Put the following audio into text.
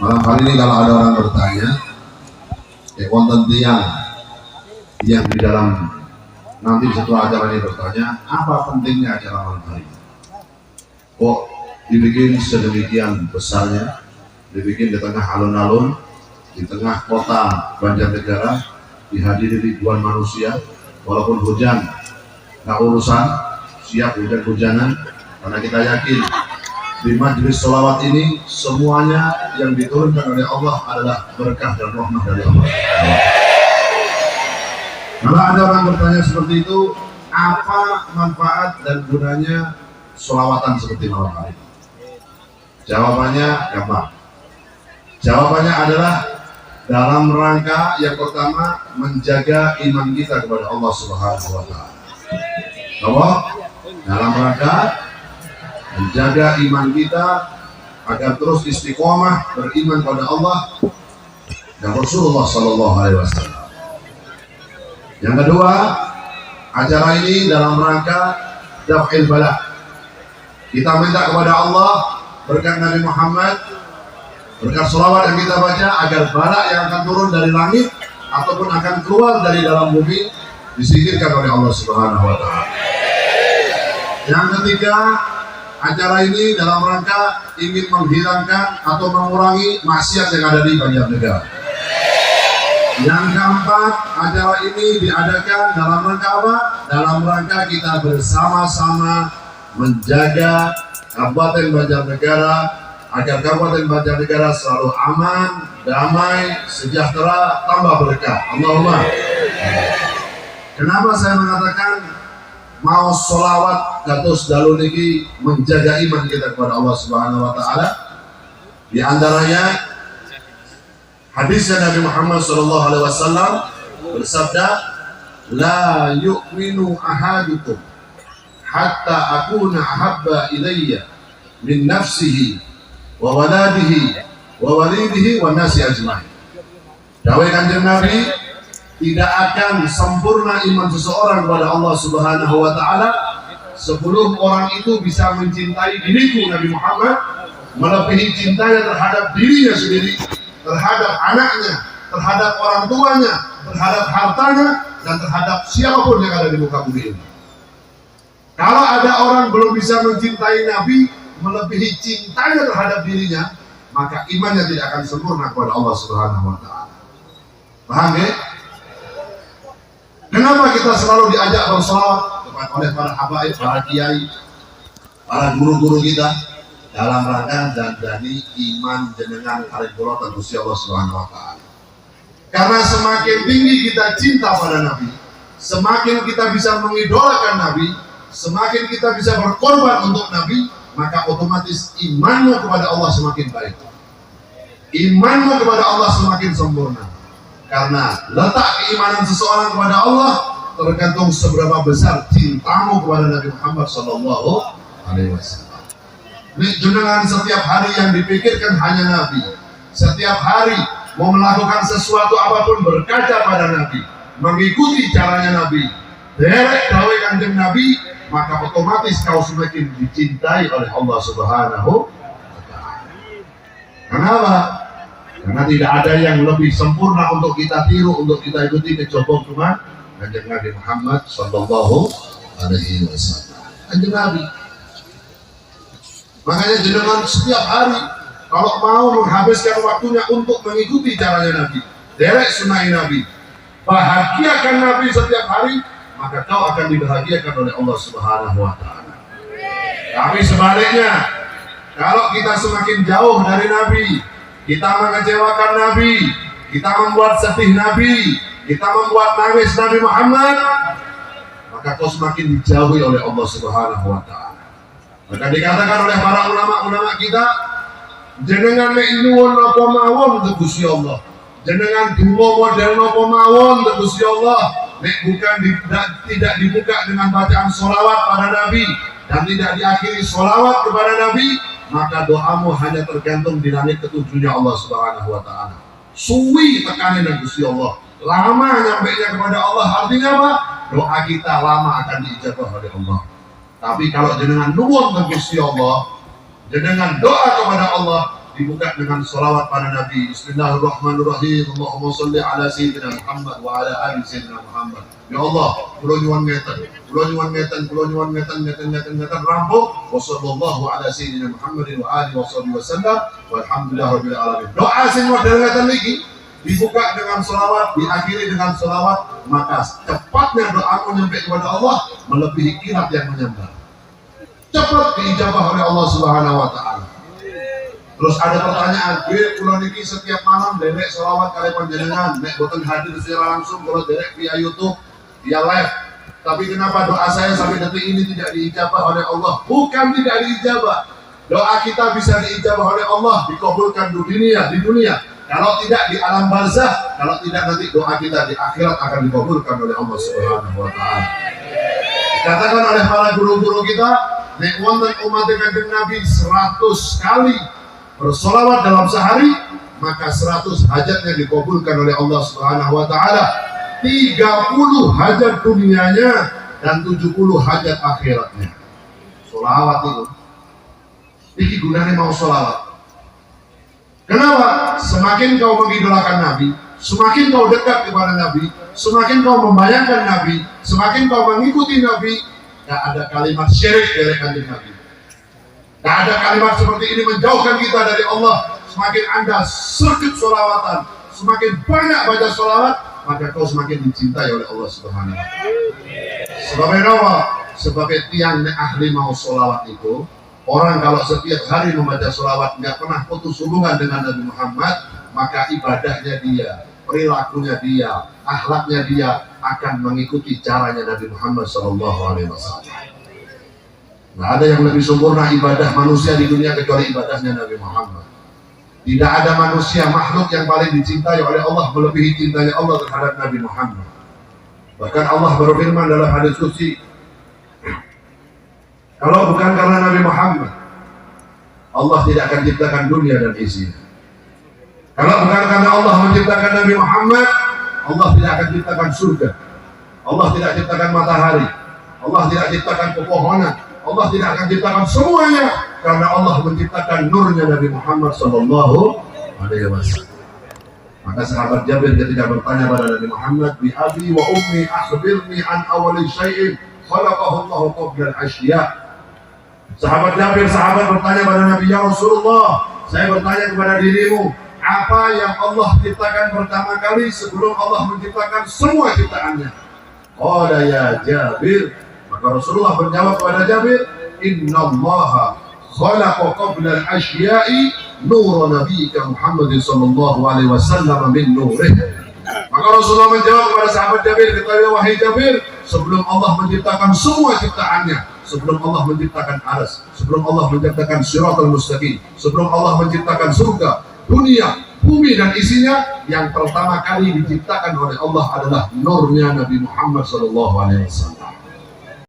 Malam hari ini kalau ada orang bertanya, wonten tiang yang di dalam nanti setelah acara ini bertanya, apa pentingnya acara malam hari ini? Kok dibikin sedemikian besarnya, dibikin di tengah alun-alun, di tengah kota Banjarnegara, dihadiri ribuan manusia, walaupun hujan, nggak urusan, siap hujan-hujanan, karena kita yakin di majelis sholawat ini semuanya yang diturunkan oleh Allah adalah berkah dan rahmah dari Allah. Kalau ada orang bertanya seperti itu, apa manfaat dan gunanya sholawatan seperti malam hari? Jawabannya gampang. Jawabannya adalah dalam rangka yang pertama menjaga iman kita kepada Allah Subhanahu wa Ta'ala. Bahwa dalam rangka menjaga iman kita agar terus istiqomah beriman pada Allah dan Rasulullah Sallallahu Alaihi Wasallam. Yang kedua, acara ini dalam rangka daf'il bala. Kita minta kepada Allah berkat Nabi Muhammad, berkat sholawat yang kita baca, agar bala yang akan turun dari langit ataupun akan keluar dari dalam bumi disingkirkan oleh Allah Subhanahu Wa Taala. Yang ketiga, acara ini dalam rangka ingin menghilangkan atau mengurangi maksiat yang ada di Banjarnegara. Yang keempat, acara ini diadakan dalam rangka apa? Dalam rangka kita bersama-sama menjaga Kabupaten Banjarnegara agar Kabupaten Banjarnegara selalu aman, damai, sejahtera, tambah berkah. Allahumma. Kenapa saya mengatakan mau sholawat kados dalu niki menjaga iman kita kepada Allah Subhanahu wa Ta'ala? Di antaranya hadisnya Nabi Muhammad sallallahu alaihi wasallam bersabda, la yu'minu ahadukum hatta akuna ahabba ilayya min nafsihi wa waladihi wa walidihi wa nasi ajmain. Dawai Kanjeng Nabi, tidak akan sempurna iman seseorang kepada Allah Subhanahu wa Ta'ala sebelum orang itu bisa mencintai diriku Nabi Muhammad melebihi cintanya terhadap dirinya sendiri, terhadap anaknya, terhadap orang tuanya, terhadap hartanya, dan terhadap siapapun yang ada di muka bumi ini. Kalau ada orang belum bisa mencintai Nabi melebihi cintanya terhadap dirinya, maka imannya tidak akan sempurna kepada Allah Subhanahu wa Ta'ala. Paham ya? Kenapa kita selalu diajak bersolawat oleh para habaib, para kiai, para guru-guru kita dalam rangka dandani iman jenengan kali kula dan Gusti Allah Subhanahu wa Ta'ala. Karena semakin tinggi kita cinta pada Nabi, semakin kita bisa mengidolakan Nabi, semakin kita bisa berkorban untuk Nabi, maka otomatis imanmu kepada Allah semakin baik. Imanmu kepada Allah semakin sempurna. Karena letak keimanan seseorang kepada Allah tergantung seberapa besar cintamu kepada Nabi Muhammad Sallallahu Alaihi Wasallam. Jenengan setiap hari yang dipikirkan hanya Nabi. Setiap hari mau melakukan sesuatu apapun berkaca pada Nabi, mengikuti caranya Nabi, derek dawai Kanjeng Nabi, maka otomatis kau semakin dicintai oleh Allah Subhanahu wa Ta'ala. Kenapa? Karena tidak ada yang lebih sempurna untuk kita tiru, untuk kita ikuti kecoba cuma Kanjeng Nabi Muhammad Sallallahu Alaihi Wasallam. Kanjeng Nabi. Makanya jenengan setiap hari kalau mau menghabiskan waktunya untuk mengikuti caranya Nabi, derek sunnah Nabi, bahagiakan Nabi setiap hari, maka kau akan dibahagiakan oleh Allah Subhanahu wa Ta'ala. Tapi sebaliknya, kalau kita semakin jauh dari Nabi, kita mengecewakan Nabi, kita membuat sedih Nabi, kita membuat nangis Nabi Muhammad, maka kau semakin dijauhi oleh Allah Subhanahu wa Ta'ala. Maka dikatakan oleh para ulama-ulama kita, jenengan nek nyuwun napa mawon Gusti Allah, jenengan donga model napa mawon Gusti Allah, nek bukan tidak dibuka dengan bacaan sholawat pada Nabi dan tidak diakhiri sholawat kepada Nabi, maka doamu hanya tergantung di langit ketujuhnya Allah Subhanahu wa Ta'ala. Suwi tekanin dan Gusti Allah, lama nyampainya kepada Allah. Artinya apa? Doa kita lama akan diijabah oleh Allah. Tapi kalau jenengan nuwun ke Gusti Allah, jenengan doa kepada Allah, dibuka dengan sholawat pada Nabi. Bismillahirrahmanirrahim. Allahumma sholli ala sayyidina Muhammad wa ala ali sayyidina Muhammad. Ya Allah, kula nyuwun ngeten rampung. Wa sallallahu ala sayyidina Muhammadin wa alihi wasallam. Walhamdulillahirabbil alamin. Doa sing model ngeten iki dibuka dengan sholawat, diakhiri dengan sholawat, maka cepatnya doamu nyampe kepada Allah melebihi kilat yang menyambar. Cepat diijabah oleh Allah Subhanahu wa taala. Terus ada pertanyaan, gue pulau niki setiap malam derek sholawat kali panjenengan, nek boten hadir secara langsung kalau derek via YouTube, via live. Tapi kenapa doa saya sampai detik ini tidak diijabah oleh Allah? Bukan tidak diijabah. Doa kita bisa diijabah oleh Allah, dikabulkan di dunia. Kalau tidak di alam barzah, kalau tidak nanti doa kita di akhirat akan dikabulkan oleh Allah Subhanahu wa taala. Dikatakan oleh para guru-guru kita, nek wonten umat Kanjeng Nabi 100 kali bersolawat dalam sehari, maka 100 hajatnya dikabulkan oleh Allah Subhanahu wa taala. 30 hajat dunianya dan 70 hajat akhiratnya. Solawat itu. Iki gunanya mau solawat. Kenapa? Semakin kau mengidolakan Nabi, semakin kau dekat kepada Nabi, semakin kau membayangkan Nabi, semakin kau mengikuti Nabi, gak ada kalimat syirik dari Kanjeng Nabi. Gak ada kalimat seperti ini menjauhkan kita dari Allah. Semakin Anda sergap sholawatan, semakin banyak baca sholawat, maka kau semakin dicintai oleh Allah Subhanahu wa taala. Sebabnya apa? Sebagai tiang ahli mau sholawat itu, orang kalau setiap hari membaca sholawat nggak pernah putus hubungan dengan Nabi Muhammad, maka ibadahnya dia, perilakunya dia, akhlaknya dia akan mengikuti caranya Nabi Muhammad SAW. Nggak ada yang lebih sempurna ibadah manusia di dunia kecuali ibadahnya Nabi Muhammad. Tidak ada manusia makhluk yang paling dicintai oleh Allah melebihi cintanya Allah terhadap Nabi Muhammad. Bahkan Allah berfirman dalam hadis qudsi, kalau bukan karena Nabi Muhammad, Allah tidak akan ciptakan dunia dan isinya. Kalau bukan karena Allah menciptakan Nabi Muhammad, Allah tidak akan ciptakan surga. Allah tidak ciptakan matahari. Allah tidak ciptakan pepohonan. Allah tidak akan ciptakan semuanya karena Allah menciptakan nurnya Nabi Muhammad SAW. Maka sahabat Jabir ketika bertanya pada Nabi Muhammad, bi abi wa ummi akhbirni an awali syai'in khalaqahu Allah qabla al-asya. Sahabat Jabir, sahabat bertanya pada Nabi, ya Rasulullah, saya bertanya kepada dirimu, apa yang Allah ciptakan pertama kali sebelum Allah menciptakan semua ciptaannya? Qala ya Jabir, maka Rasulullah menjawab kepada Jabir, innallaha khalaqa qabla al-asya'i nur nabiyyika Muhammad sallallahu alaihi wasallam min nurih. Maka Rasulullah menjawab kepada sahabat Jabir, kata wahai Jabir, sebelum Allah menciptakan semua ciptaannya, sebelum Allah menciptakan aras, sebelum Allah menciptakan siratal mustaqim, sebelum Allah menciptakan surga, dunia, bumi dan isinya, yang pertama kali diciptakan oleh Allah adalah nurnya Nabi Muhammad sallallahu alaihi wasallam.